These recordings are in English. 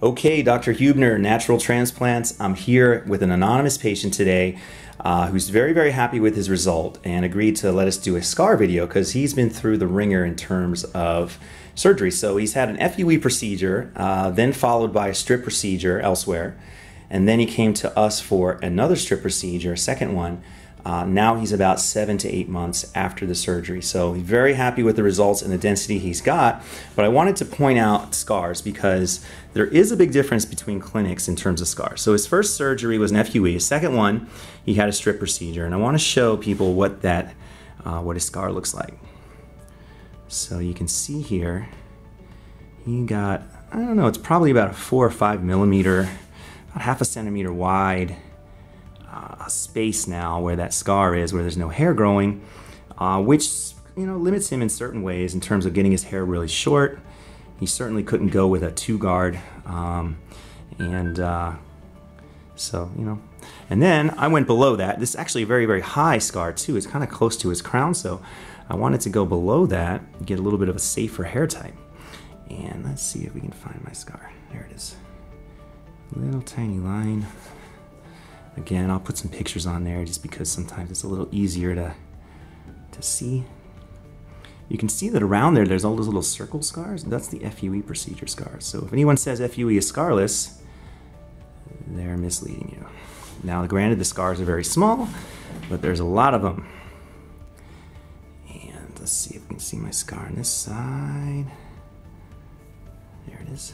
Okay, Dr. Huebner, Natural Transplants. I'm here with an anonymous patient today who's very, very happy with his result and agreed to let us do a scar video because he's been through the ringer in terms of surgery. So he's had an FUE procedure, then followed by a strip procedure elsewhere, and then he came to us for another strip procedure, a second one. Now he's about 7 to 8 months after the surgery. So he's very happy with the results and the density he's got. But I wanted to point out scars because there is a big difference between clinics in terms of scars. So his first surgery was an FUE. His second one, he had a strip procedure. And I want to show people what a scar looks like. So you can see here, he got, I don't know, it's probably about a 4 or 5 millimeter, about half a centimeter wide space now where that scar is, where there's no hair growing, which limits him in certain ways in terms of getting his hair really short. He certainly couldn't go with a 2-guard, and then I went below that. This is actually a very, very high scar too. It's kind of close to his crown, so I wanted to go below that and get a little bit of a safer hair type. And let's see if we can find my scar. There it is. Little tiny line. Again, I'll put some pictures on there just because sometimes it's a little easier to see. You can see that around there's all those little circle scars. That's the FUE procedure scars. So if anyone says FUE is scarless, they're misleading you. Now, granted, the scars are very small, but there's a lot of them. And let's see if we can see my scar on this side. There it is.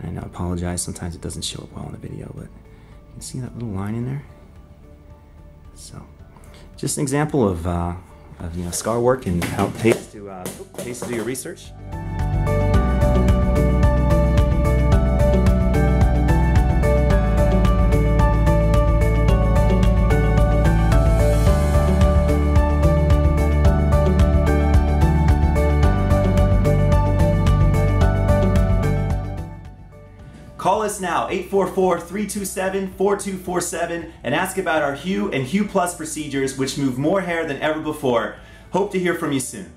And I apologize, sometimes it doesn't show up well in the video, but you can see that little line in there. So, just an example of scar work and how it pays to do your research. Call us now, 844-327-4247, and ask about our HUE and HUE Plus procedures, which move more hair than ever before. Hope to hear from you soon.